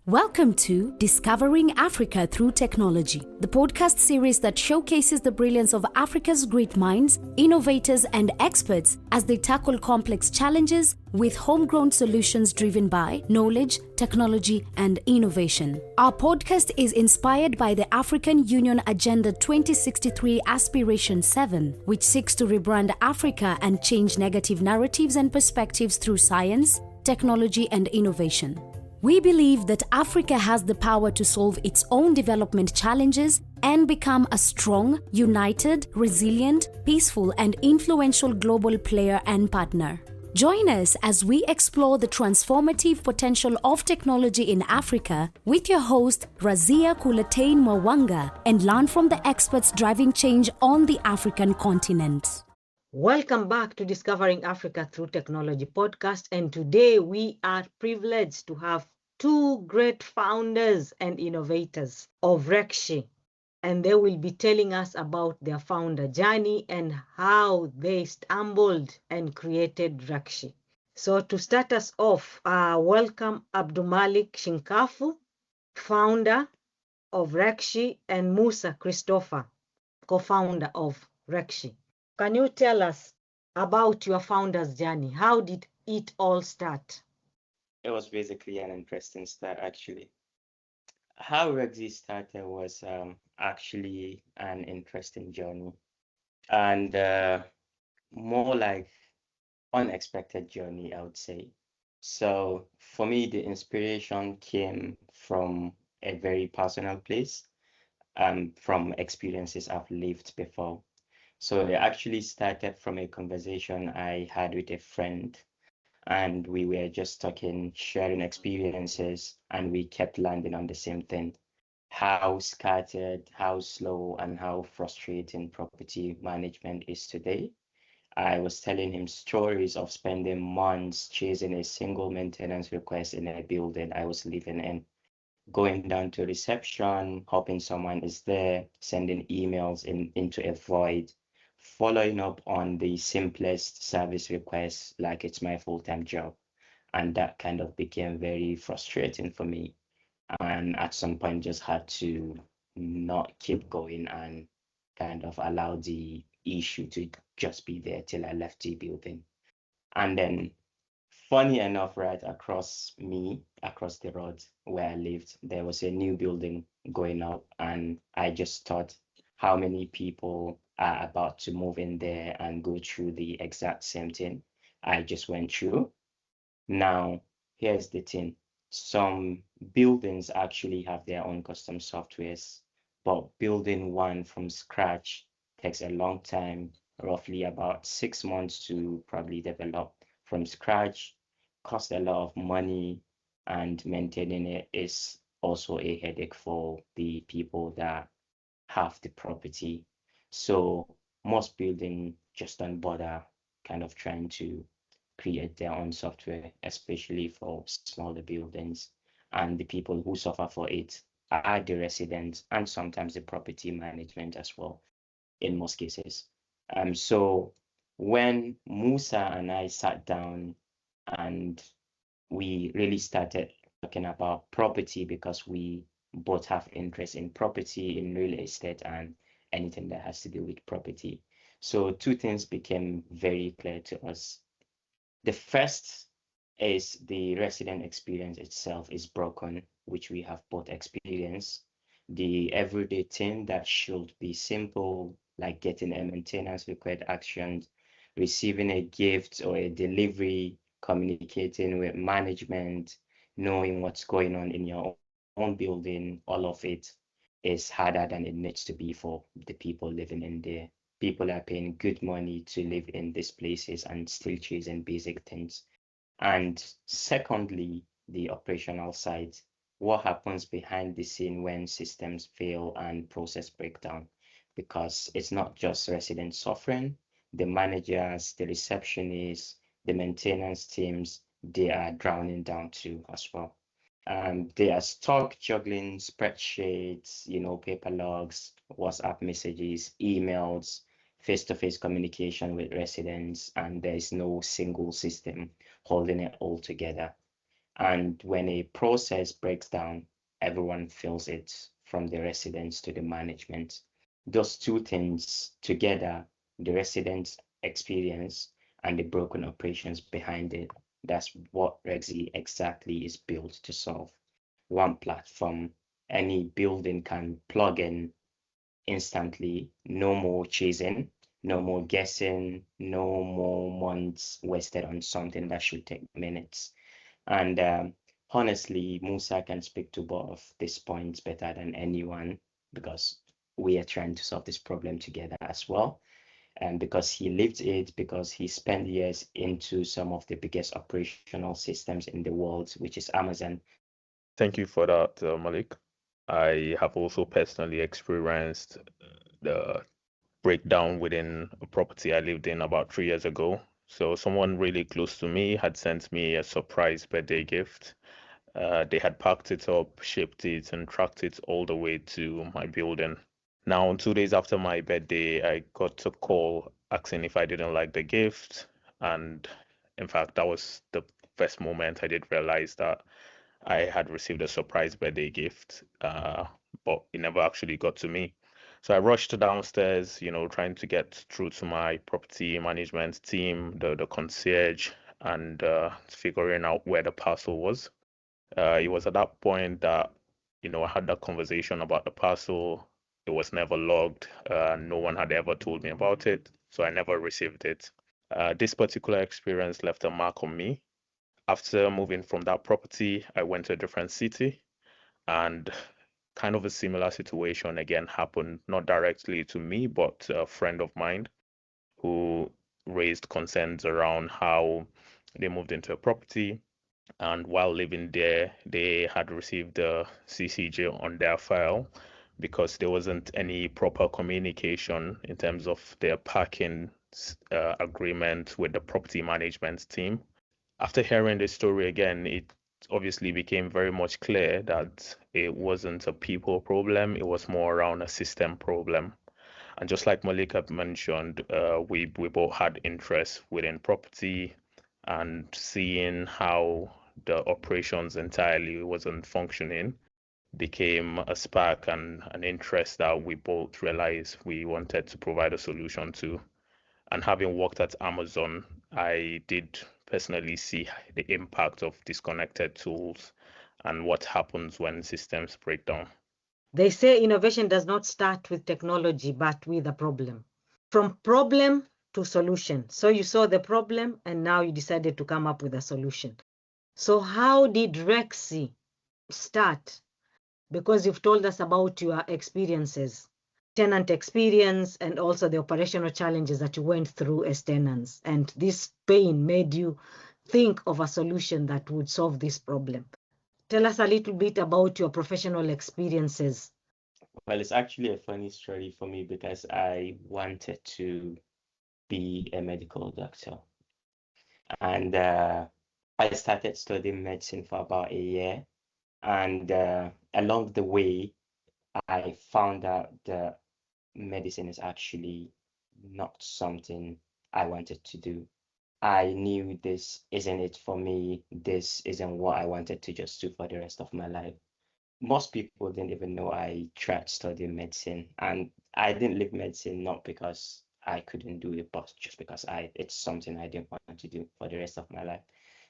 Welcome to Discovering Africa Through Technology, the podcast series that showcases the brilliance of Africa's great minds, innovators, and experts as they tackle complex challenges with homegrown solutions driven by knowledge, technology, and innovation. Our podcast is inspired by the African Union Agenda 2063 Aspiration 7, which seeks to rebrand Africa and change negative narratives and perspectives through science, technology, and innovation. We believe that Africa has the power to solve its own development challenges and become a strong, united, resilient, peaceful, and influential global player and partner. Join us as we explore the transformative potential of technology in Africa with your host, Razia Kulatain Mwanga, and learn from the experts driving change on the African continent. Welcome back to Discovering Africa Through Technology podcast, and today we are privileged to have two great founders and innovators of Reqzi, and they will be telling us about their founder journey and how they stumbled and created Reqzi. So to start us off, welcome Abdulmalik Shinkafu, founder of Reqzi, and Musa Christopher, co-founder of Reqzi. Can you tell us about your founder's journey? How did it all start? It was basically an interesting start, actually. How Reqzi started was actually an interesting journey, and more like unexpected journey, I would say. So for me, the inspiration came from a very personal place, from experiences I've lived before. So it actually started from a conversation I had with a friend, and we were just talking, sharing experiences, and we kept landing on the same thing: how scattered, how slow, and how frustrating property management is today. I was telling him stories of spending months chasing a single maintenance request in a building I was living in, going down to reception, hoping someone is there, sending emails into a void, following up on the simplest service requests like it's my full-time job. And that kind of became very frustrating for me. And at some point just had to not keep going and kind of allow the issue to just be there till I left the building. And then funny enough, right across the road where I lived, there was a new building going up, and I just thought how many people are about to move in there and go through the exact same thing I just went through. Now, here's the thing. Some buildings actually have their own custom softwares, but building one from scratch takes a long time, roughly about 6 months to probably develop from scratch, costs a lot of money, and maintaining it is also a headache for the people that have the property. So most buildings just don't bother kind of trying to create their own software, especially for smaller buildings. And the people who suffer for it are the residents and sometimes the property management as well, in most cases. So when Musa and I sat down and we really started talking about property, because we both have interest in property, in real estate, and anything that has to do with property. So two things became very clear to us. The first is the resident experience itself is broken, which we have both experienced. The everyday thing that should be simple, like getting a maintenance required actions, receiving a gift or a delivery, communicating with management, knowing what's going on in your own building, all of it is harder than it needs to be for the people living in there. People are paying good money to live in these places and still chasing basic things. And secondly, the operational side. What happens behind the scene when systems fail and process breakdown? Because it's not just residents suffering, the managers, the receptionists, the maintenance teams, they are drowning down too as well. They are stuck juggling spreadsheets, paper logs, WhatsApp messages, emails, face-to-face communication with residents, and there is no single system holding it all together. And when a process breaks down, everyone feels it, from the residents to the management. Those two things together, the residents' experience and the broken operations behind it, that's what Reqzi exactly is built to solve. One platform, any building can plug in instantly, no more chasing, no more guessing, no more months wasted on something that should take minutes. And honestly, Musa can speak to both of these points better than anyone, because we are trying to solve this problem together as well. And because he lived it, because he spent years into some of the biggest operational systems in the world, which is Amazon. Thank you for that, Malik. I have also personally experienced the breakdown within a property I lived in about 3 years ago. So someone really close to me had sent me a surprise birthday gift. They had packed it up, shipped it, and tracked it all the way to my building. Now, 2 days after my birthday, I got a call asking if I didn't like the gift. And in fact, that was the first moment I did realize that I had received a surprise birthday gift, but it never actually got to me. So I rushed downstairs, trying to get through to my property management team, the concierge, and figuring out where the parcel was. It was at that point that, I had that conversation about the parcel. It was never logged. No one had ever told me about it, so I never received it. This particular experience left a mark on me. After moving from that property, I went to a different city, and kind of a similar situation again happened, not directly to me, but a friend of mine who raised concerns around how they moved into a property, and while living there, they had received a CCJ on their file because there wasn't any proper communication in terms of their parking agreement with the property management team. After hearing the story again, it obviously became very much clear that it wasn't a people problem, it was more around a system problem. And just like Malika mentioned, we both had interest within property, and seeing how the operations entirely wasn't functioning became a spark and an interest that we both realized we wanted to provide a solution to. And having worked at Amazon, I did personally see the impact of disconnected tools and what happens when systems break down. They say innovation does not start with technology, but with a problem. From problem to solution. So you saw the problem and now you decided to come up with a solution. So how did Reqzi start? Because you've told us about your experiences, tenant experience, and also the operational challenges that you went through as tenants. And this pain made you think of a solution that would solve this problem. Tell us a little bit about your professional experiences. Well, it's actually a funny story for me because I wanted to be a medical doctor. And I started studying medicine for about a year. And along the way, I found out that medicine is actually not something I wanted to do. I knew this isn't it for me. This isn't what I wanted to just do for the rest of my life. Most people didn't even know I tried studying medicine, and I didn't leave medicine not because I couldn't do it, but just because it's something I didn't want to do for the rest of my life.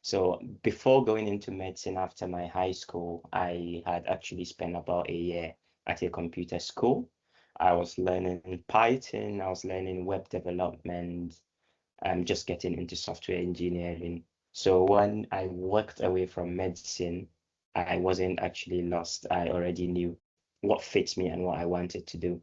So before going into medicine after my high school, I had actually spent about a year at a computer school. I was learning Python, I was learning web development, I'm just getting into software engineering. So when I walked away from medicine, I wasn't actually lost. I already knew what fits me and what I wanted to do.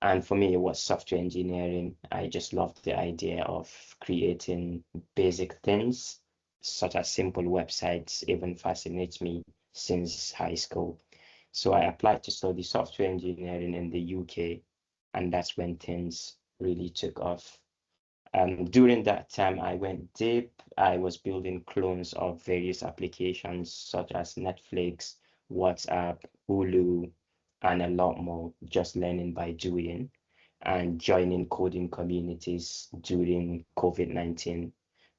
And for me, it was software engineering. I just loved the idea of creating basic things, such as simple websites, even fascinates me since high school. So I applied to study software engineering in the UK, and that's when things really took off. During that time, I went deep. I was building clones of various applications such as Netflix, WhatsApp, Hulu, and a lot more, just learning by doing and joining coding communities during COVID-19.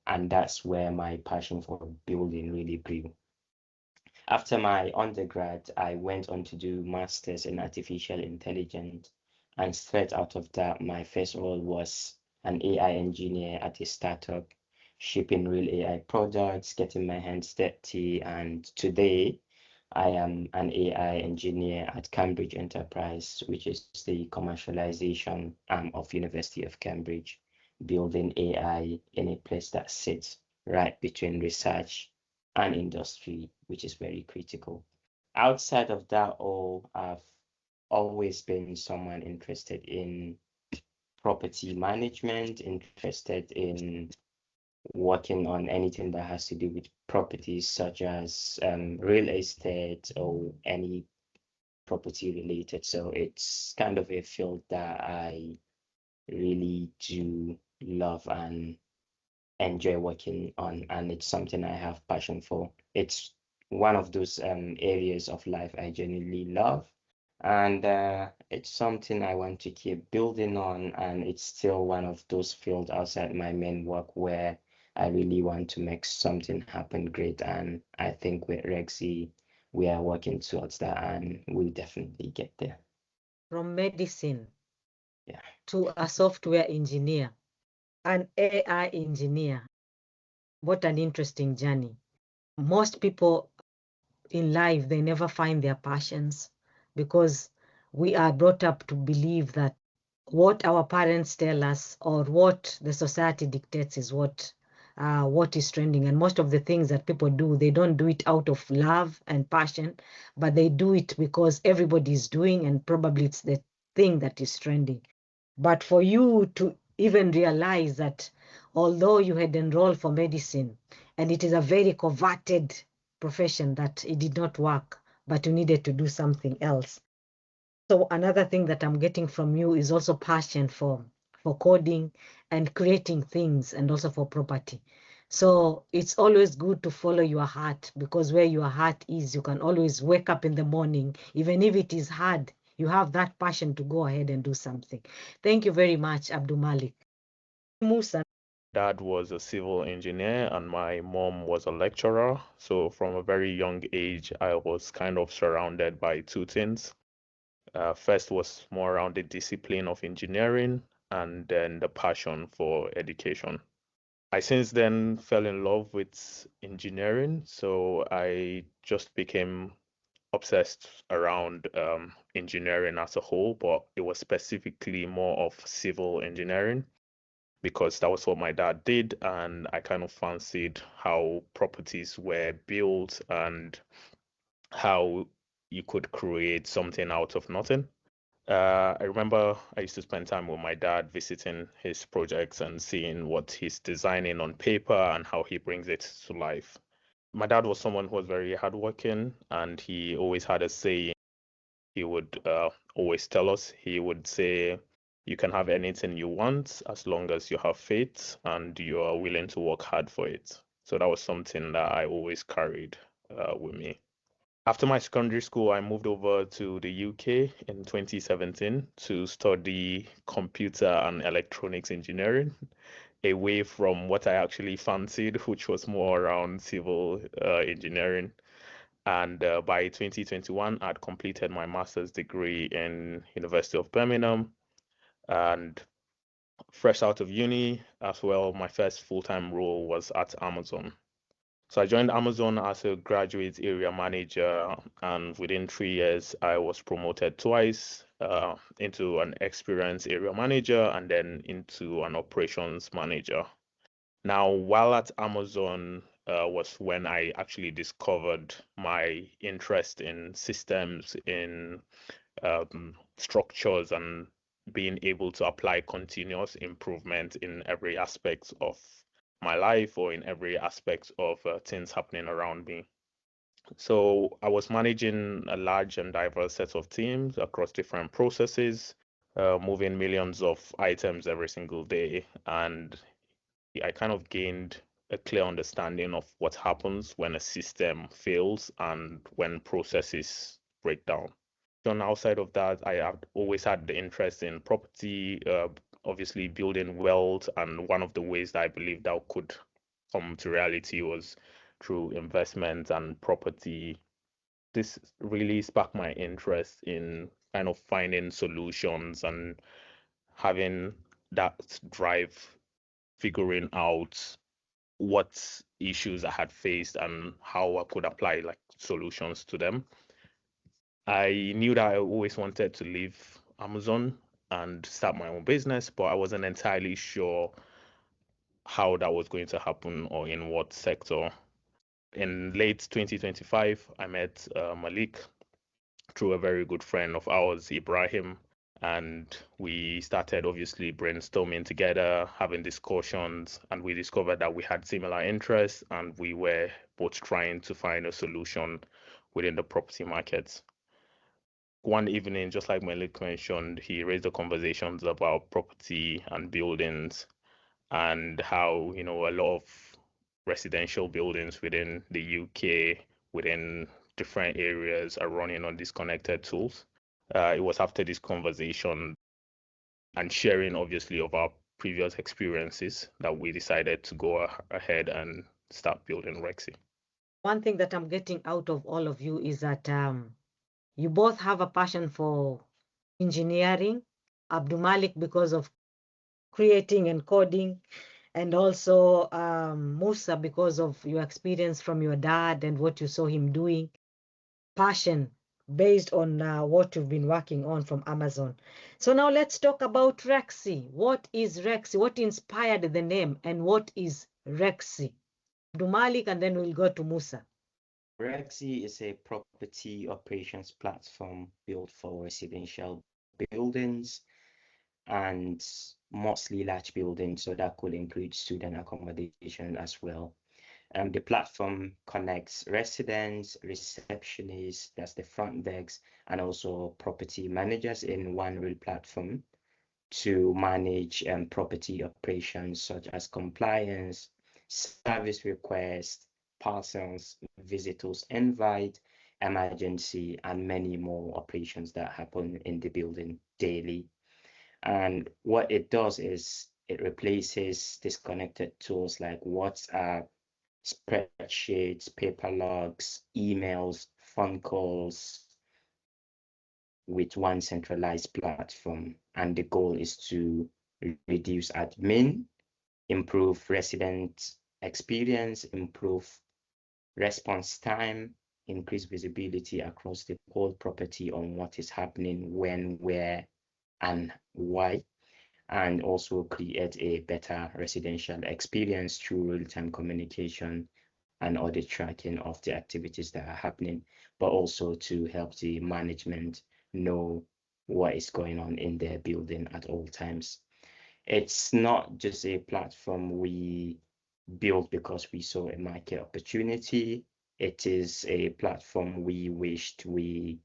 And that's where my passion for building really grew. After my undergrad, I went on to do masters in artificial intelligence, and straight out of that, my first role was an AI engineer at a startup, shipping real AI products, getting my hands dirty, and today I am an AI engineer at Cambridge Enterprise, which is the commercialization arm of University of Cambridge, building AI in a place that sits right between research and industry, which is very critical. Outside of that all, I've always been someone interested in property management, interested in working on anything that has to do with properties, such as real estate or any property related. So it's kind of a field that I really do love and enjoy working on, and it's something I have passion for. It's one of those areas of life I genuinely love, and it's something I want to keep building on, and it's still one of those fields outside my main work where I really want to make something happen great, and I think with Reqzi, we are working towards that, and we'll definitely get there. From medicine Yeah. to a software engineer, an AI engineer. What an interesting journey. Most people in life, they never find their passions because we are brought up to believe that what our parents tell us or what the society dictates is what is trending. And most of the things that people do, they don't do it out of love and passion, but they do it because everybody is doing, and probably it's the thing that is trending. But for you to even realize that although you had enrolled for medicine and it is a very coveted profession, that it did not work, but you needed to do something else. So another thing that I'm getting from you is also passion for coding and creating things, and also for property. So it's always good to follow your heart, because where your heart is, you can always wake up in the morning, even if it is hard, you have that passion to go ahead and do something. Thank you very much, Abdulmalik. Musa. Dad was a civil engineer and my mom was a lecturer. So from a very young age, I was kind of surrounded by two things. First was more around the discipline of engineering and then the passion for education. I since then fell in love with engineering, so I just became obsessed around engineering as a whole, but it was specifically more of civil engineering because that was what my dad did, and I kind of fancied how properties were built and how you could create something out of nothing. I remember I used to spend time with my dad visiting his projects and seeing what he's designing on paper and how he brings it to life. My dad was someone who was very hardworking, and he always had a saying. He would always tell us, he would say, you can have anything you want as long as you have faith and you are willing to work hard for it. So that was something that I always carried with me. After my secondary school, I moved over to the UK in 2017 to study computer and electronics engineering, away from what I actually fancied, which was more around civil engineering. And by 2021, I'd completed my master's degree in University of Birmingham. And fresh out of uni as well, my first full-time role was at Amazon. So I joined Amazon as a graduate area manager, and within 3 years, I was promoted twice into an experienced area manager and then into an operations manager. Now, while at Amazon was when I actually discovered my interest in systems, in structures, and being able to apply continuous improvement in every aspect of my life or in every aspect of things happening around me. So I was managing a large and diverse set of teams across different processes, moving millions of items every single day. And I kind of gained a clear understanding of what happens when a system fails and when processes break down. And outside of that, I have always had the interest in property, obviously building wealth. And one of the ways that I believed that could come to reality was through investment and property. this really sparked my interest in kind of finding solutions and having that drive, figuring out what issues I had faced and how I could apply like solutions to them. I knew that I always wanted to leave Amazon and start my own business, but I wasn't entirely sure how that was going to happen or in what sector. In late 2025, I met Malik through a very good friend of ours, Ibrahim, and we started obviously brainstorming together, having discussions, and we discovered that we had similar interests and we were both trying to find a solution within the property market. One evening, just like Malik mentioned, he raised the conversations about property and buildings and how, you know, a lot of residential buildings within the UK, within different areas, are running on disconnected tools. It was after this conversation and sharing, obviously, of our previous experiences that we decided to go ahead and start building Reqzi. One thing that I'm getting out of all of you is that you both have a passion for engineering. Abdulmalik because of creating and coding, and also Musa because of your experience from your dad and what you saw him doing. Passion based on what you've been working on from Amazon. So now let's talk about Reqzi. What is Reqzi? What inspired the name, and what is Reqzi? Abdulmalik, and then we'll go to Musa. Reqzi is a property operations platform built for residential buildings and mostly large buildings, so that could include student accommodation as well. The platform connects residents, receptionists, that's the front desk, and also property managers in one real platform to manage property operations such as compliance, service requests, parcels, visitors invite, emergency, and many more operations that happen in the building daily. And what it does is it replaces disconnected tools like WhatsApp, spreadsheets, paper logs, emails, phone calls with one centralized platform. And the goal is to reduce admin, improve resident experience, improve response time, increase visibility across the whole property on what is happening, when, where, and why, and also create a better residential experience through real-time communication and audit tracking of the activities that are happening, but also to help the management know what is going on in their building at all times. It's not just a platform we built because we saw a market opportunity. It is a platform we wished we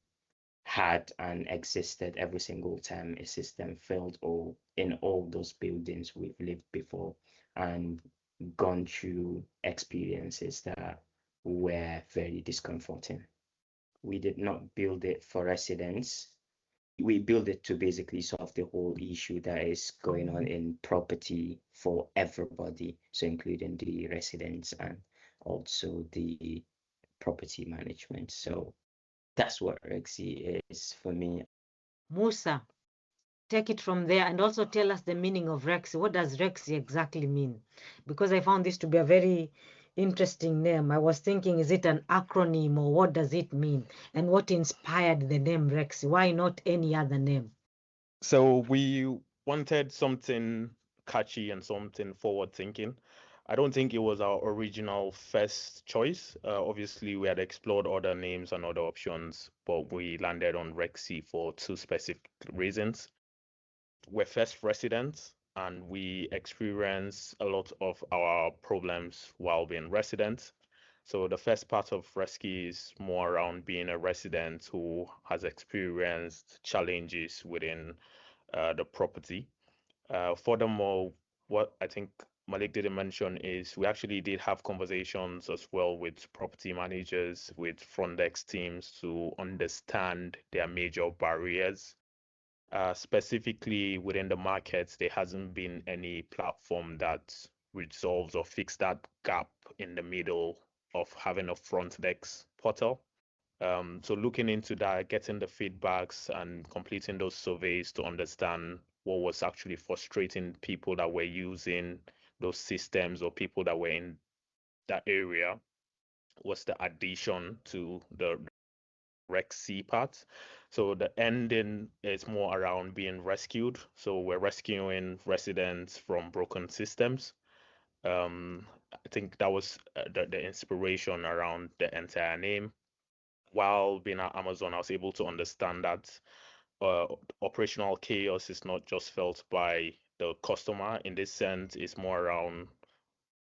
had and existed every single time a system failed, or in all those buildings we've lived before and gone through experiences that were very discomforting. We did not build it for residents. We built it to basically solve the whole issue that is going on in property for everybody, so including the residents and also the property management. So that's what Reqzi is for me. Musa, take it from there and also tell us the meaning of Reqzi. What does Reqzi exactly mean? Because I found this to be a very interesting name. I was thinking, is it an acronym or what does it mean? And what inspired the name Reqzi? Why not any other name? So we wanted something catchy and something forward thinking. I don't think it was our original first choice. Obviously, we had explored other names and other options, but we landed on Reqzi for two specific reasons. We're first residents and we experience a lot of our problems while being residents. So the first part of Reqzi is more around being a resident who has experienced challenges within the property. Furthermore, what I think Malik didn't mention is we actually did have conversations as well with property managers, with front desk teams to understand their major barriers. Specifically within the markets, there hasn't been any platform that resolves or fix that gap in the middle of having a front desk portal. So looking into that, getting the feedbacks and completing those surveys to understand what was actually frustrating people that were using those systems or people that were in that area was the addition to the Reqzi part. So the ending is more around being rescued. So we're rescuing residents from broken systems. I think that was the inspiration around the entire name. While being at Amazon, I was able to understand that operational chaos is not just felt by the customer. In this sense, it's more around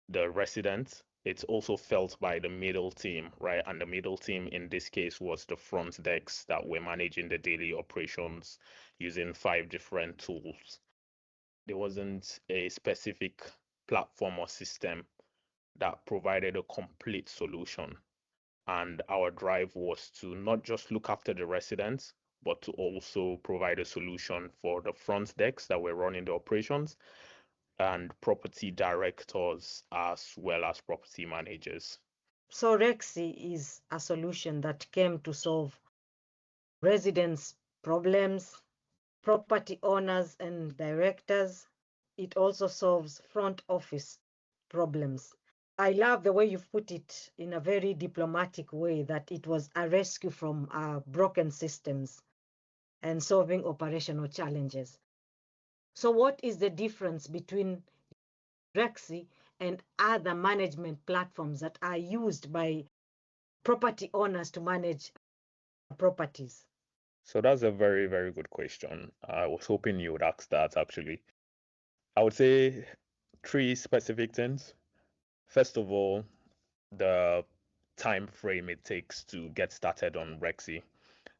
the residents. It's also felt by the middle team, right? And the middle team in this case was the front desks that were managing the daily operations using 5 different tools. There wasn't a specific platform or system that provided a complete solution. And our drive was to not just look after the residents, but to also provide a solution for the front desks that were running the operations and property directors as well as property managers. So Reqzi is a solution that came to solve residents' problems, property owners and directors. It also solves front office problems. I love the way you've put it in a very diplomatic way, that it was a rescue from broken systems and solving operational challenges. So what is the difference between Reqzi and other management platforms that are used by property owners to manage properties? So that's a very, very good question. I was hoping you would ask that actually. I would say 3 specific things. First of all, the time frame it takes to get started on Reqzi.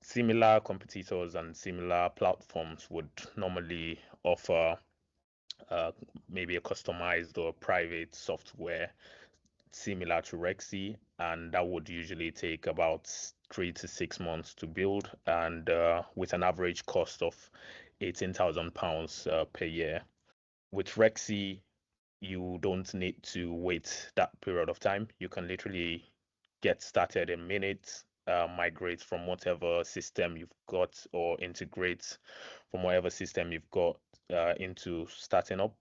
Similar competitors and similar platforms would normally offer maybe a customized or private software similar to Reqzi, and that would usually take about 3 to 6 months to build, and with an average cost of £18,000 per year. With Reqzi, you don't need to wait that period of time. You can literally get started in minutes, migrate from whatever system you've got or integrate from whatever system you've got into starting up.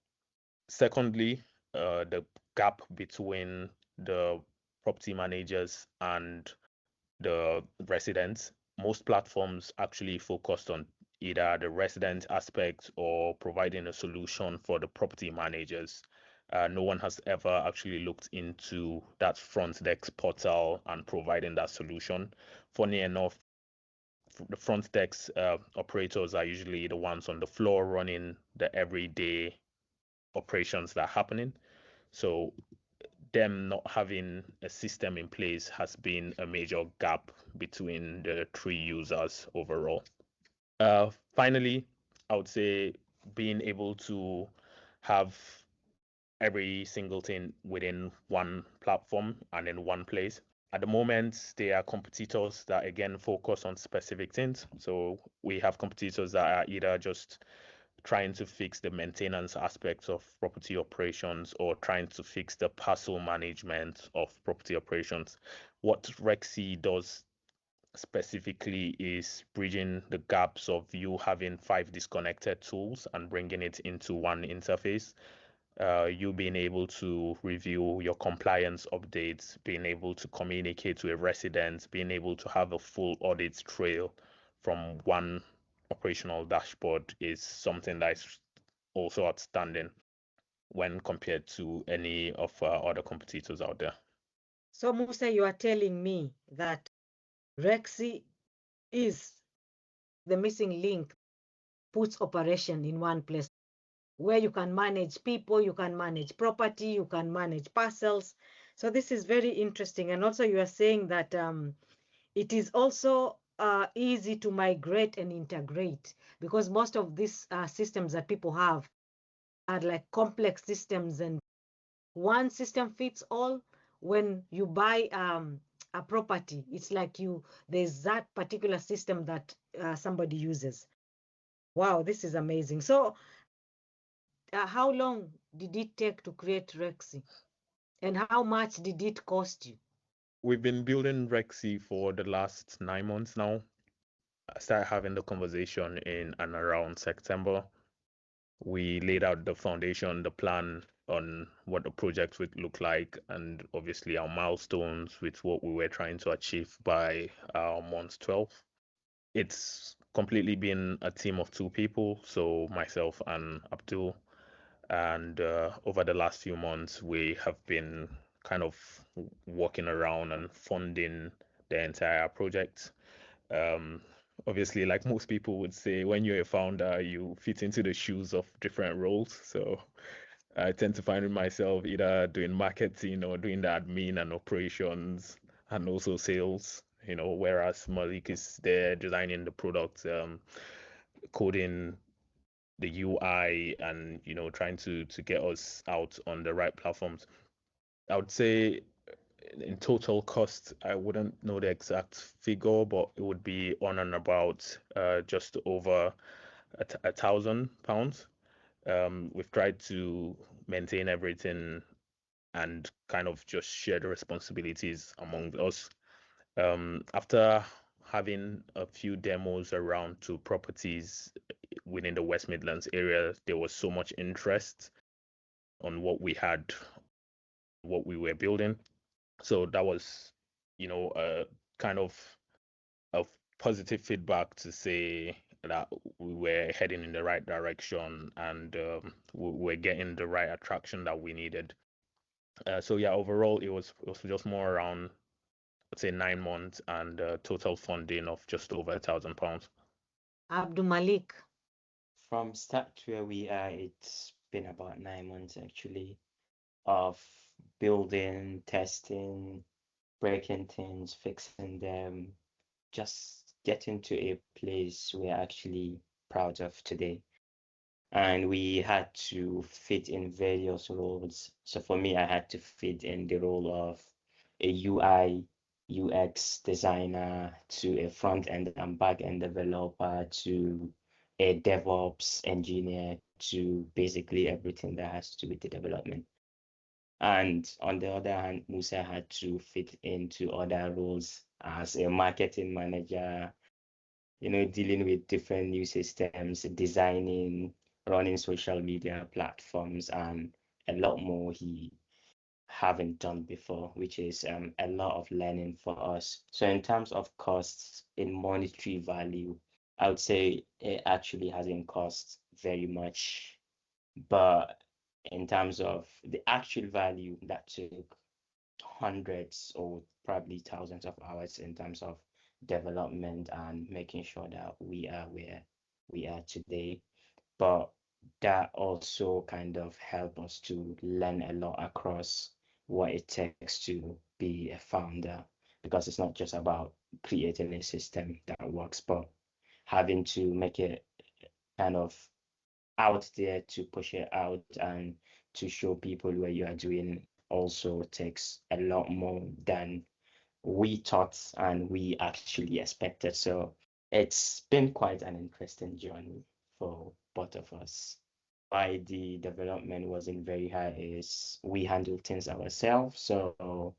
Secondly, the gap between the property managers and the residents. Most platforms actually focused on either the resident aspect or providing a solution for the property managers. No one has ever actually looked into that front desk portal and providing that solution. Funny enough, the front desk operators are usually the ones on the floor running the everyday operations that are happening. So them not having a system in place has been a major gap between the 3 users overall. Finally, I would say being able to have every single thing within one platform and in one place. At the moment, there are competitors that again focus on specific things. So we have competitors that are either just trying to fix the maintenance aspects of property operations or trying to fix the parcel management of property operations. What Reqzi does specifically is bridging the gaps of you having 5 disconnected tools and bringing it into one interface. You being able to review your compliance updates, being able to communicate to a resident, being able to have a full audit trail from one operational dashboard is something that is also outstanding when compared to any of other competitors out there. So Musa, you are telling me that Reqzi is the missing link, puts operation in one place, where you can manage people, you can manage property, you can manage parcels. So this is very interesting. And also you are saying that it is also easy to migrate and integrate, because most of these systems that people have are like complex systems, and one system fits all. When you buy a property, it's like there's that particular system that somebody uses. Wow, this is amazing. So how long did it take to create Reqzi, and how much did it cost you? We've been building Reqzi for the last 9 months now. I started having the conversation in and around September. We laid out the foundation, the plan on what the project would look like, and obviously our milestones with what we were trying to achieve by month 12. It's completely been a team of two people, so myself and Abdul. And over the last few months, we have been kind of walking around and funding the entire project. Um, Obviously, like most people would say, when you're a founder, you fit into the shoes of different roles. So I tend to find myself either doing marketing or doing the admin and operations and also sales, whereas Malik is there designing the product, coding the UI and trying to get us out on the right platforms. I would say in total cost, I wouldn't know the exact figure, but it would be on and about just over £1,000. We've tried to maintain everything and kind of just share the responsibilities among us. After having a few demos around to properties within the West Midlands area, there was so much interest on what we had, what we were building. So that was, a kind of positive feedback to say that we were heading in the right direction and we were getting the right attraction that we needed. So yeah, overall, it was just more around, let's say, 9 months and total funding of just over £1,000. Abdulmalik. From start to where we are, it's been about 9 months actually of building, testing, breaking things, fixing them, just getting to a place we're actually proud of today. And we had to fit in various roles. So for me, I had to fit in the role of a UI, UX designer, to a front-end and back-end developer, to a DevOps engineer, to basically everything that has to do with the development. And on the other hand, Musa had to fit into other roles as a marketing manager, dealing with different new systems, designing, running social media platforms, and a lot more he haven't done before, which is a lot of learning for us. So in terms of costs in monetary value, I would say it actually hasn't cost very much, but in terms of the actual value, that took hundreds or probably thousands of hours in terms of development and making sure that we are where we are today. But that also kind of helped us to learn a lot across what it takes to be a founder, because it's not just about creating a system that works, but having to make it kind of out there to push it out and to show people what you are doing also takes a lot more than we thought and we actually expected. So it's been quite an interesting journey for both of us. Why the development wasn't very high is we handle things ourselves. So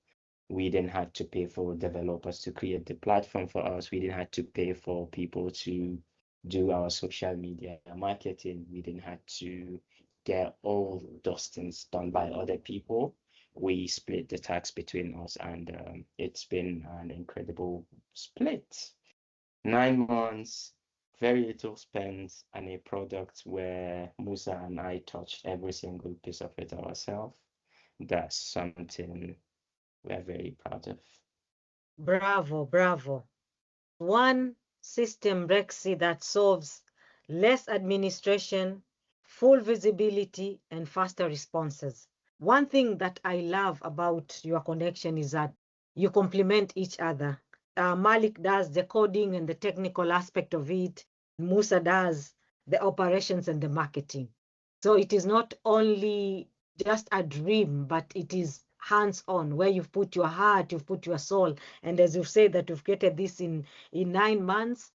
we didn't have to pay for developers to create the platform for us. We didn't have to pay for people to do our social media marketing. We didn't have to get all those things done by other people. We split the tax between us, and it's been an incredible split. 9 months, very little spent, and a product where Musa and I touched every single piece of it ourselves. That's something we're very proud of. Bravo, bravo. One system, Reqzi, that solves less administration, full visibility, and faster responses. One thing that I love about your connection is that you complement each other. Malik does the coding and the technical aspect of it. Musa does the operations and the marketing. So it is not only just a dream, but it is hands-on, where you've put your heart, you've put your soul. And as you've said that you've created this in 9 months,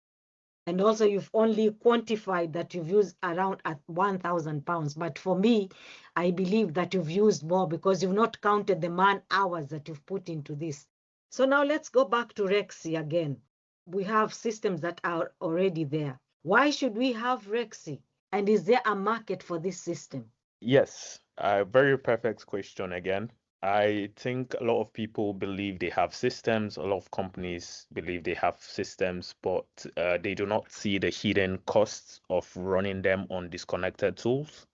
and also you've only quantified that you've used around at £1,000. But for me, I believe that you've used more because you've not counted the man hours that you've put into this. So now let's go back to Reqzi again. We have systems that are already there. Why should we have Reqzi? And is there a market for this system? Yes, a very perfect question again. I think a lot of people believe they have systems, a lot of companies believe they have systems, but they do not see the hidden costs of running them on disconnected tools.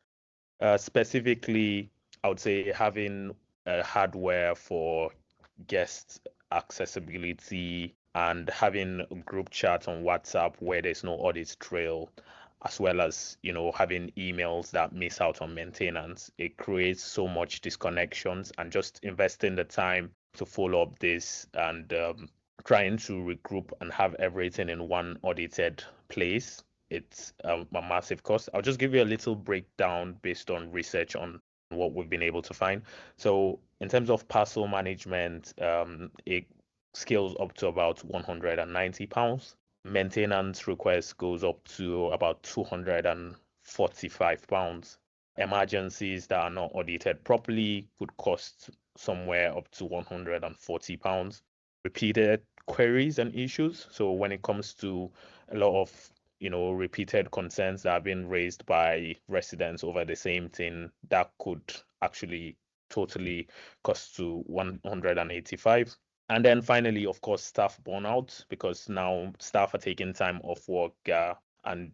Specifically, I would say having hardware for guest accessibility and having a group chat on WhatsApp where there's no audit trail, as well as, having emails that miss out on maintenance. It creates so much disconnections, and just investing the time to follow up this and trying to regroup and have everything in one audited place, it's a massive cost. I'll just give you a little breakdown based on research on what we've been able to find. So in terms of parcel management, it scales up to about £190. Maintenance request goes up to about £245. Emergencies that are not audited properly could cost somewhere up to £140. Repeated queries and issues. So when it comes to a lot of repeated concerns that have been raised by residents over the same thing, that could actually totally cost to 185. And then finally, of course, staff burnout, because now staff are taking time off work, and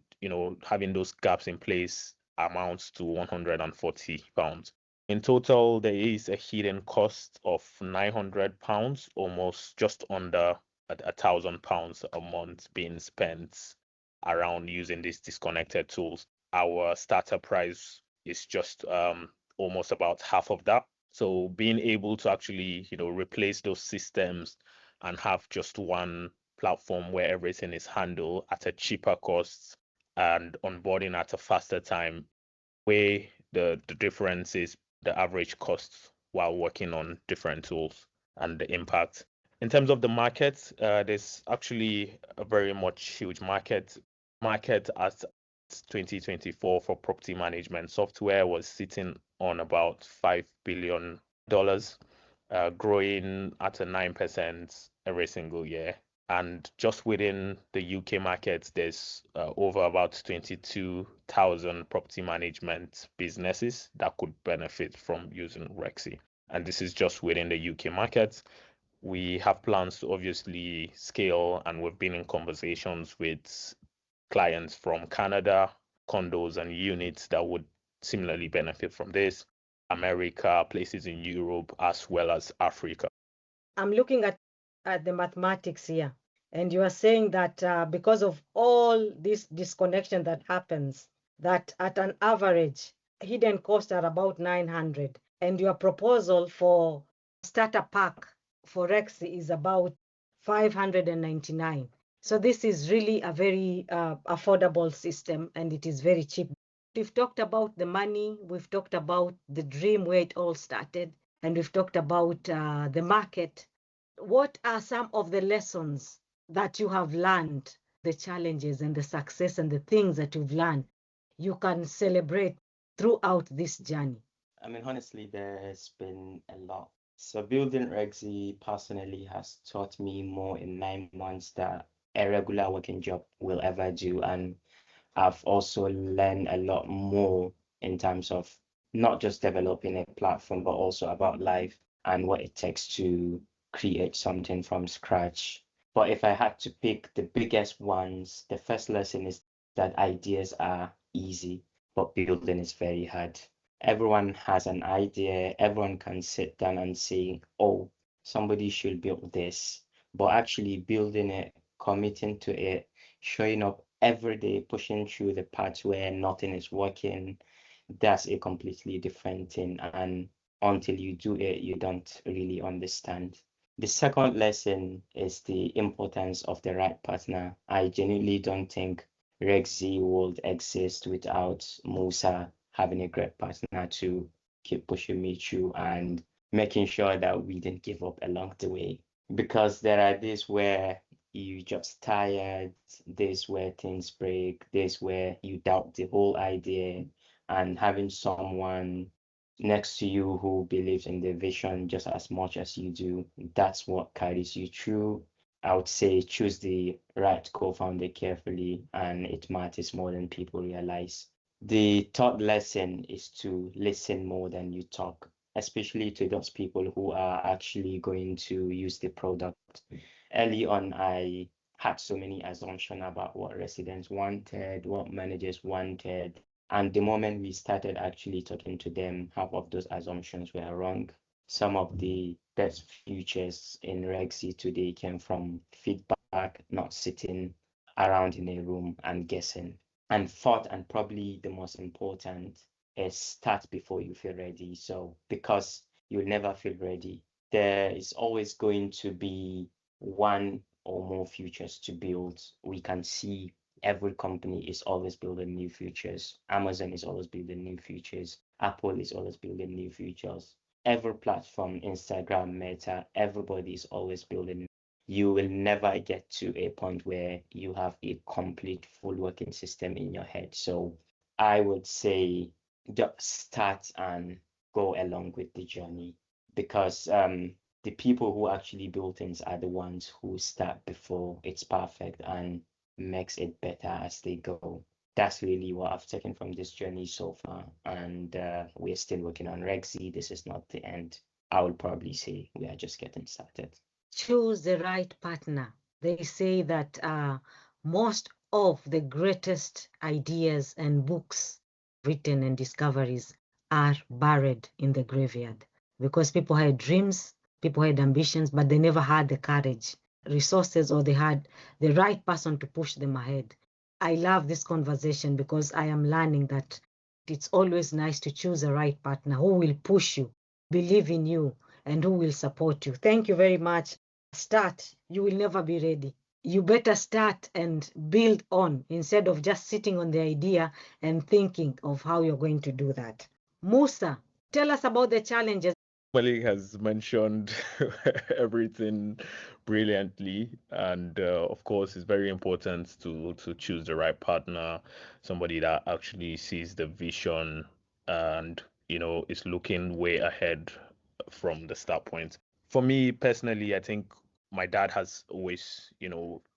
having those gaps in place amounts to £140. In total, there is a hidden cost of £900, almost just under £1,000 a month being spent around using these disconnected tools. Our starter price is just almost about half of that. So being able to actually, replace those systems and have just one platform where everything is handled at a cheaper cost and onboarding at a faster time, where the difference is the average cost while working on different tools and the impact. In terms of the market, there's actually a very much huge market. Market at 2024 for property management software was sitting on about $5 billion, growing at a 9% every single year. And just within the UK market, there's over about 22,000 property management businesses that could benefit from using Reqzi. And this is just within the UK market. We have plans to obviously scale, and we've been in conversations with clients from Canada, condos and units that would similarly benefit from this, America, places in Europe, as well as Africa. I'm looking at the mathematics here, and you are saying that because of all this disconnection that happens, that at an average, hidden costs are about 900, and your proposal for starter pack for Reqzi is about 599. So this is really a very affordable system, and it is very cheap. We've talked about the money, we've talked about the dream where it all started, and we've talked about the market. What are some of the lessons that you have learned, the challenges and the success and the things that you've learned you can celebrate throughout this journey? I mean, honestly, there's been a lot. So building Reqzi personally has taught me more in 9 months that a regular working job will ever do. And I've also learned a lot more in terms of not just developing a platform, but also about life and what it takes to create something from scratch. But if I had to pick the biggest ones, the first lesson is that ideas are easy, but building is very hard. Everyone has an idea, everyone can sit down and say, oh, somebody should build this. But actually building it, committing to it, showing up every day, pushing through the parts where nothing is working, that's a completely different thing. And until you do it, you don't really understand. The second lesson is the importance of the right partner. I genuinely don't think Reqzi would exist without Musa having a great partner to keep pushing me through and making sure that we didn't give up along the way. Because there are days where you just tired, days where things break, days where you doubt the whole idea, and having someone next to you who believes in the vision just as much as you do. That's what carries you through. I would say choose the right co-founder carefully, and it matters more than people realize. The third lesson is to listen more than you talk, especially to those people who are actually going to use the product. Early on, I had so many assumptions about what residents wanted, what managers wanted. And the moment we started actually talking to them, half of those assumptions were wrong. Some of the best futures in Reqzi today came from feedback, not sitting around in a room and guessing. And fourth, and probably the most important, is start before you feel ready. So, because you'll never feel ready, there is always going to be one or more features to build. We can see every company is always building new features. Amazon is always building new features. Apple is always building new features. Every platform, Instagram, Meta, everybody is always building. You will never get to a point where you have a complete full working system in your head. So I would say just start and go along with the journey, because the people who actually build things are the ones who start before it's perfect and makes it better as they go. That's really what I've taken from this journey so far. And we're still working on Reqzi. This is not the end. I would probably say we are just getting started. Choose the right partner. They say that most of the greatest ideas and books written and discoveries are buried in the graveyard, because people had dreams, people had ambitions, but they never had the courage, resources, or they had the right person to push them ahead. I love this conversation because I am learning that it's always nice to choose a right partner who will push you, believe in you, and who will support you. Thank you very much. Start. You will never be ready. You better start and build on instead of just sitting on the idea and thinking of how you're going to do that. Musa, tell us about the challenges. Malik has mentioned everything brilliantly, and of course, it's very important to choose the right partner, somebody that actually sees the vision and is looking way ahead from the start point. For me personally, I think my dad has always,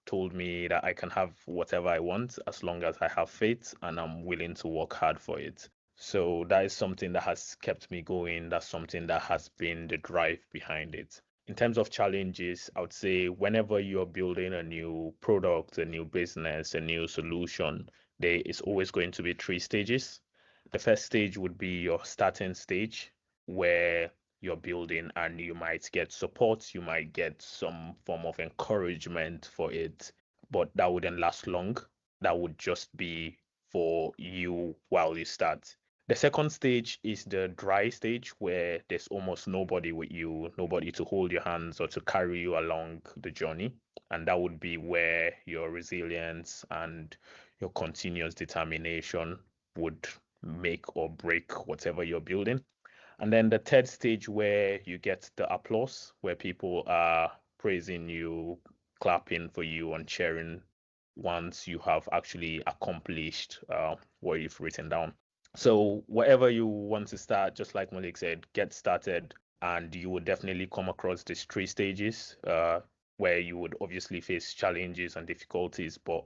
told me that I can have whatever I want as long as I have faith and I'm willing to work hard for it. So that is something that has kept me going. That's something that has been the drive behind it. In terms of challenges, I would say whenever you're building a new product, a new business, a new solution, there is always going to be three stages. The first stage would be your starting stage, where you're building and you might get support, you might get some form of encouragement for it, but that wouldn't last long. That would just be for you while you start. The second stage is the dry stage, where there's almost nobody with you, nobody to hold your hands or to carry you along the journey. And that would be where your resilience and your continuous determination would make or break whatever you're building. And then the third stage, where you get the applause, where people are praising you, clapping for you, and cheering once you have actually accomplished what you've written down. So whatever you want to start, just like Malik said, get started, and you would definitely come across these three stages where you would obviously face challenges and difficulties, but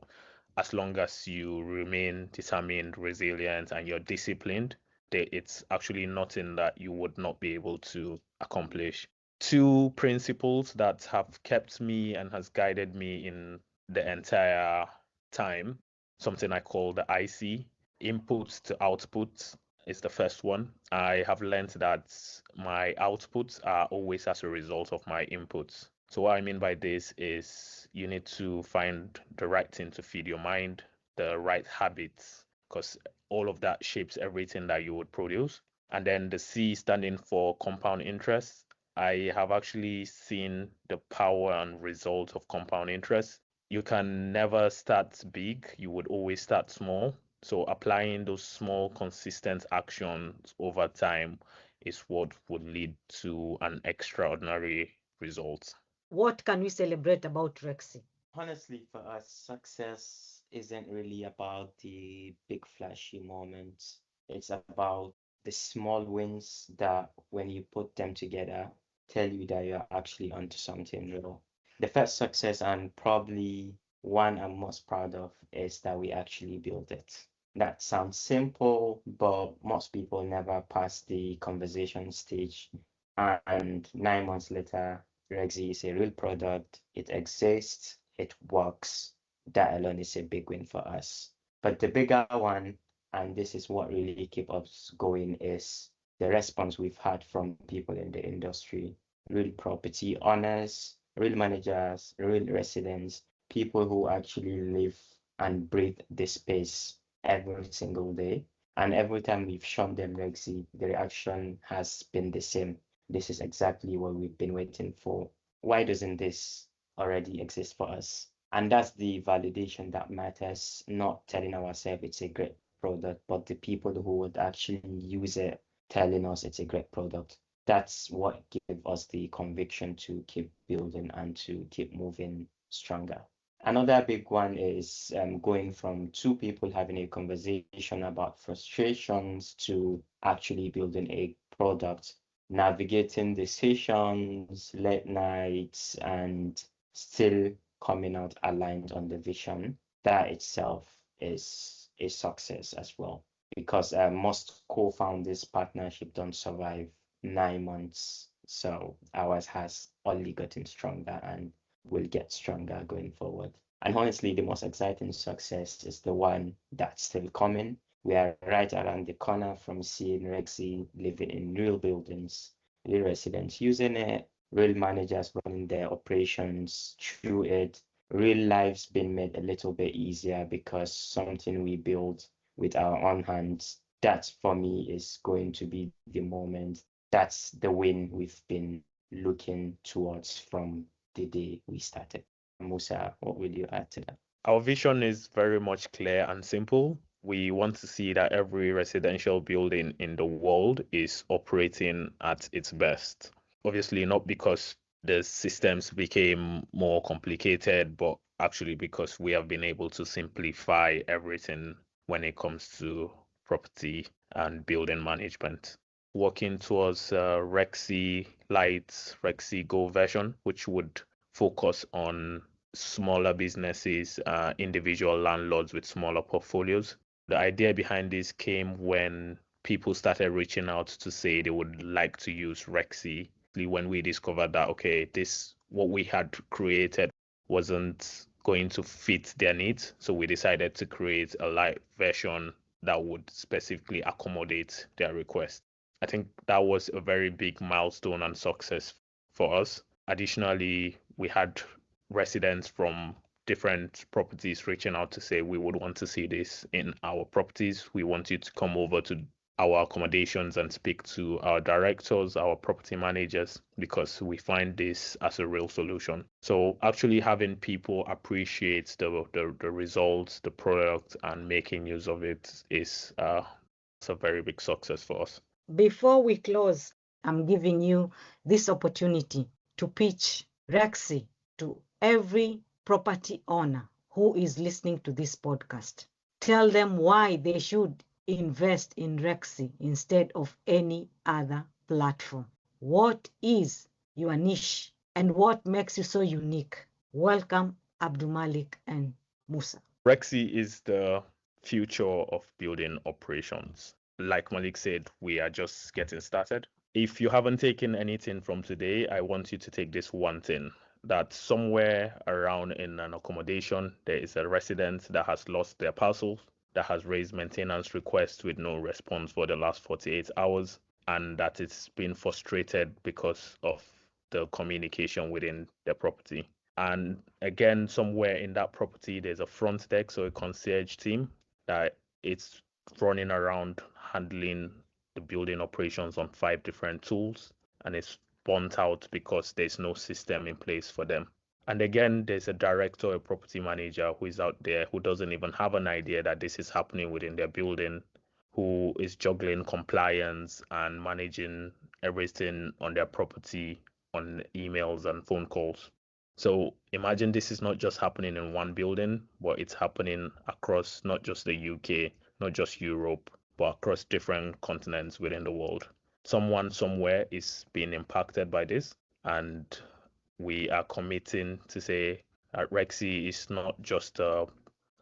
as long as you remain determined, resilient, and you're disciplined, it's actually nothing that you would not be able to accomplish. Two principles that have kept me and has guided me in the entire time, something I call the IC, input to output, is the first one. I have learned that my outputs are always as a result of my inputs. So what I mean by this is you need to find the right thing to feed your mind, the right habits, because all of that shapes everything that you would produce. And then the C standing for compound interest. I have actually seen the power and result of compound interest. You can never start big, you would always start small. So applying those small, consistent actions over time is what would lead to an extraordinary result. What can we celebrate about Reqzi? Honestly, for us, success isn't really about the big flashy moments. It's about the small wins that when you put them together tell you that you're actually onto something real. The first success, and probably one I'm most proud of, is that we actually built it. That sounds simple, but most people never pass the conversation stage. And 9 months later, Reqzi is a real product. It exists, it works. That alone is a big win for us. But the bigger one, and this is what really keeps us going, is the response we've had from people in the industry, real property owners, real managers, real residents, people who actually live and breathe this space every single day. And every time we've shown them Reqzi, the reaction has been the same. This is exactly what we've been waiting for. Why doesn't this already exist for us? And that's the validation that matters, not telling ourselves it's a great product, but the people who would actually use it telling us it's a great product. That's what gives us the conviction to keep building and to keep moving stronger. Another big one is going from two people having a conversation about frustrations to actually building a product, navigating the sessions, late nights, and still coming out aligned on the vision. That itself is a success as well, because most co-founders partnership don't survive 9 months. So ours has only gotten stronger and will get stronger going forward. And honestly, the most exciting success is the one that's still coming. We are right around the corner from seeing Reqzi living in real buildings, real residents using it, real managers running their operations through it, real lives being made a little bit easier because something we built with our own hands. That for me is going to be the moment. That's the win we've been looking towards from the day we started. Musa, what will you add to that? Our vision is very much clear and simple. We want to see that every residential building in the world is operating at its best. Obviously, not because the systems became more complicated, but actually because we have been able to simplify everything when it comes to property and building management. Working towards Reqzi Lite, Reqzi Go version, which would focus on smaller businesses, individual landlords with smaller portfolios. The idea behind this came when people started reaching out to say they would like to use Reqzi. When we discovered that, okay, this what we had created wasn't going to fit their needs. So we decided to create a light version that would specifically accommodate their request. I think that was a very big milestone and success for us. Additionally, we had residents from different properties reaching out to say we would want to see this in our properties. We want you to come over to our accommodations and speak to our directors, our property managers, because we find this as a real solution. So actually having people appreciate the results, the product, and making use of it is it's a very big success for us. Before we close, I'm giving you this opportunity to pitch Reqzi to every property owner who is listening to this podcast. Tell them why they should invest in Reqzi instead of any other platform. What is your niche and what makes you so unique? Welcome, Abdulmalik and Musa. Reqzi is the future of building operations. Like Malik said, we are just getting started. If you haven't taken anything from today, I want you to take this one thing, that somewhere around in an accommodation, there is a resident that has lost their parcels, that has raised maintenance requests with no response for the last 48 hours, and that it's been frustrated because of the communication within the property. And again, somewhere in that property, there's a front desk, so a concierge team that it's running around handling the building operations on 5 different tools, and it's burnt out because there's no system in place for them. And again, there's a director, a property manager who is out there who doesn't even have an idea that this is happening within their building, who is juggling compliance and managing everything on their property on emails and phone calls. So imagine this is not just happening in one building, but it's happening across not just the UK, not just Europe, but across different continents within the world. Someone somewhere is being impacted by this, and we are committing to say that Reqzi is not just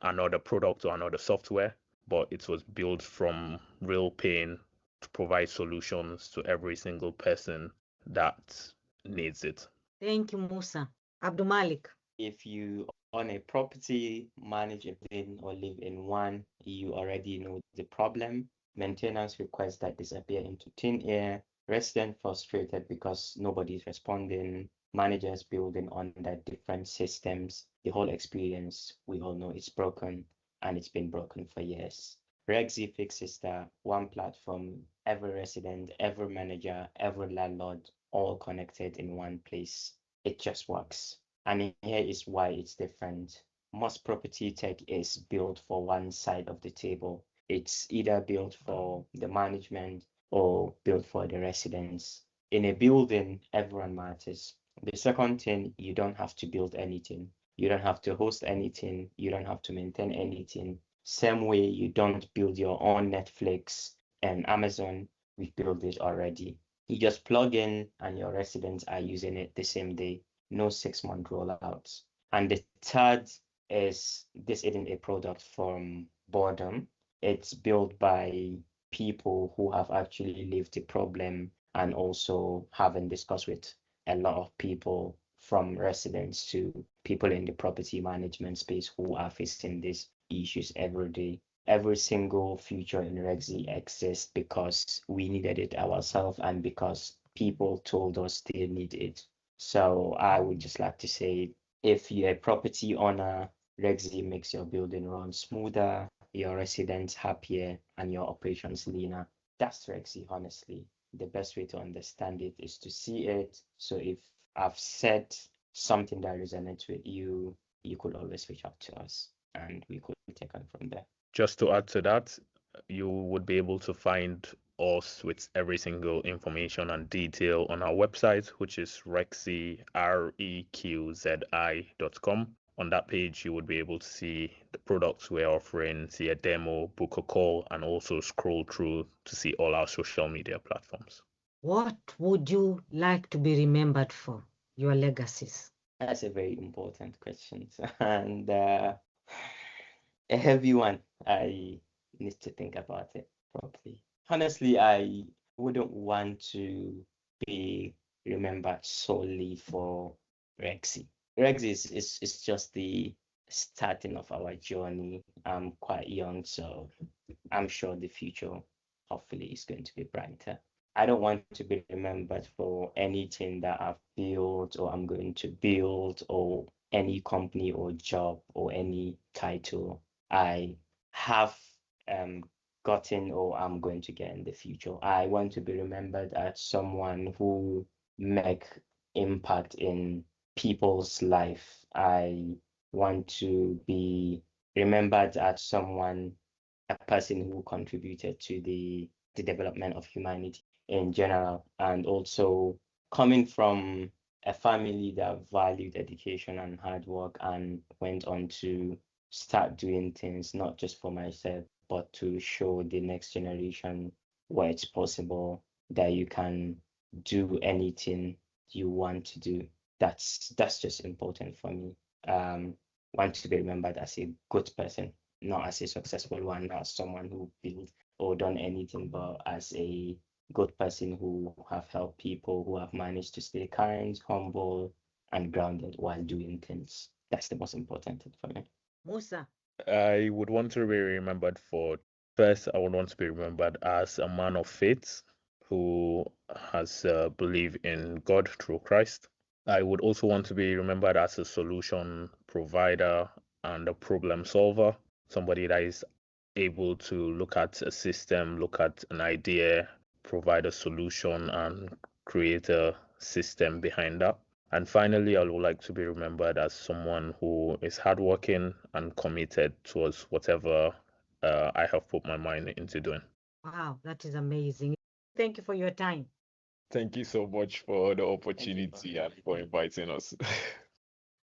another product or another software, but it was built from real pain to provide solutions to every single person that needs it. Thank you, Musa. Abdulmalik. If you own a property, manage a building, or live in one, you already know the problem. Maintenance requests that disappear into thin air, residents frustrated because nobody's responding, managers building under different systems. The whole experience, we all know it's broken, and it's been broken for years. Reqzi fixes that one platform, every resident, every manager, every landlord, all connected in one place. It just works. And here is why it's different. Most property tech is built for one side of the table. It's either built for the management or built for the residents. In a building, everyone matters. The second thing, you don't have to build anything. You don't have to host anything. You don't have to maintain anything. Same way you don't build your own Netflix and Amazon, we've built it already. You just plug in and your residents are using it the same day. No 6-month rollouts. And the third is this isn't a product from boredom. It's built by people who have actually lived the problem and also haven't discussed with a lot of people, from residents to people in the property management space who are facing these issues every day. Every single feature in Reqzi exists because we needed it ourselves and because people told us they need it. So I would just like to say, if you're a property owner, Reqzi makes your building run smoother, your residents happier, and your operations leaner. That's Reqzi, honestly. The best way to understand it is to see it. So if I've said something that resonates with you, you could always reach out to us and we could take on from there. Just to add to that, you would be able to find us with every single information and detail on our website, which is Reqzi, reqzi.com. On that page, you would be able to see the products we're offering, see a demo, book a call, and also scroll through to see all our social media platforms. What would you like to be remembered for, your legacies? That's a very important question. And a heavy one. I need to think about it properly. Honestly, I wouldn't want to be remembered solely for Reqzi. Reqzi is just the starting of our journey. I'm quite young, so I'm sure the future hopefully is going to be brighter. I don't want to be remembered for anything that I've built or I'm going to build, or any company or job or any title I have gotten or I'm going to get in the future. I want to be remembered as someone who make impact in people's life. I want to be remembered as someone, a person who contributed to the development of humanity in general, and also coming from a family that valued education and hard work and went on to start doing things not just for myself, but to show the next generation where it's possible that you can do anything you want to do. That's just important for me. Want to be remembered as a good person, not as a successful one, not as someone who built or done anything, but as a good person who have helped people, who have managed to stay kind, humble, and grounded while doing things. That's the most important thing for me. Musa. I would want to be remembered for, first, I would want to be remembered as a man of faith who has believed in God through Christ. I would also want to be remembered as a solution provider and a problem solver, somebody that is able to look at a system, look at an idea, provide a solution, and create a system behind that. And finally, I would like to be remembered as someone who is hardworking and committed towards whatever I have put my mind into doing. Wow, that is amazing. Thank you for your time. Thank you so much for the opportunity and for inviting us.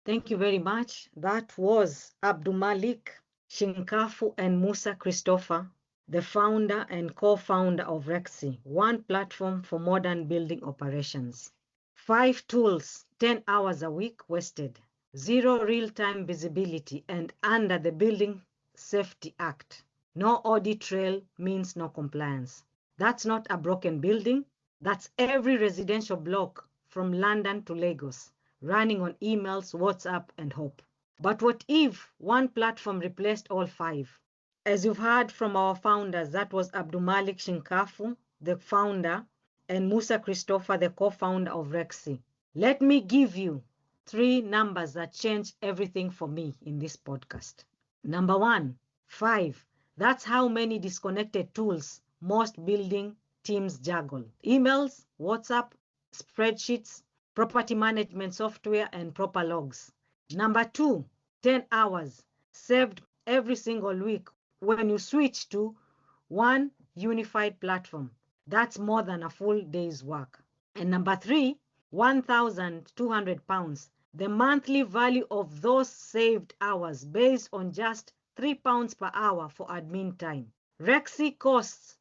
Thank you very much. That was Abdulmalik Shinkafu and Musa Christopher the founder and co-founder of Reqzi, one platform for modern building operations. 5 tools, 10 hours a week wasted, 0 real-time visibility, and under the Building Safety Act. No audit trail means no compliance. That's not a broken building. That's every residential block from London to Lagos, running on emails, WhatsApp, and Hope. But what if one platform replaced all 5? As you've heard from our founders, that was Abdulmalik Shinkafu, the founder, and Musa Christopher, the co-founder of Reqzi. Let me give you 3 numbers that changed everything for me in this podcast. Number 1, 5. That's how many disconnected tools most building teams juggle. Emails, WhatsApp, spreadsheets, property management software, and proper logs. Number 2, 10 hours saved every single week when you switch to one unified platform. That's more than a full day's work. And number 3, £1,200. The monthly value of those saved hours based on just £3 per hour for admin time. Reqzi costs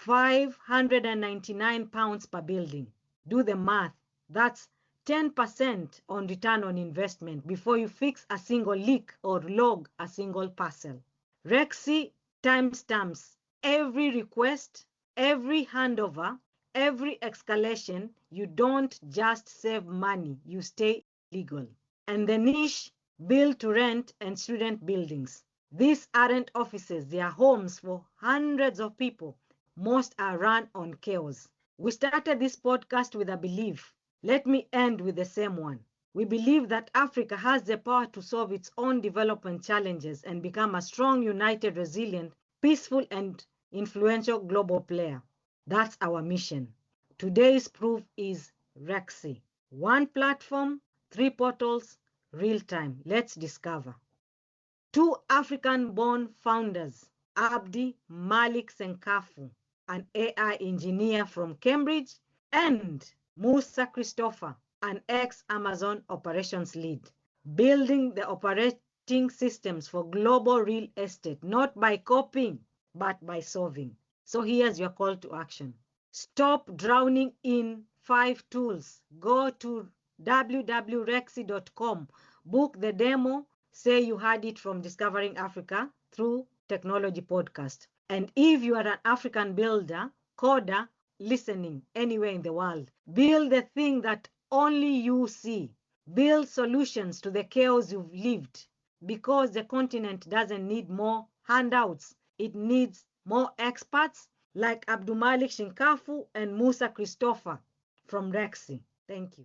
£599 per building. Do the math. That's 10% on return on investment before you fix a single leak or log a single parcel. Reqzi timestamps every request, every handover, every escalation. You don't just save money, you stay legal. And the niche, build to rent and student buildings. These aren't offices, they are homes for hundreds of people. Most are run on chaos. We started this podcast with a belief. Let me end with the same one. We believe that Africa has the power to solve its own development challenges and become a strong, united, resilient, peaceful, and influential global player. That's our mission. Today's proof is Reqzi. One platform, 3 portals, real time. Let's discover. 2 African-born founders, Abdulmalik Senkafu, an AI engineer from Cambridge, and Musa Christopher, an ex-Amazon operations lead, building the operating systems for global real estate, not by copying, but by solving. So here's your call to action. Stop drowning in 5 tools. Go to www.reqzi.com, book the demo, say you heard it from Discovering Africa through Technology Podcast. And if you are an African builder, coder, listening anywhere in the world, build the thing that only you see. Build solutions to the chaos you've lived, because the continent doesn't need more handouts. It needs more experts like Abdulmalik Shinkafu and Musa Christopher from Reqzi. Thank you.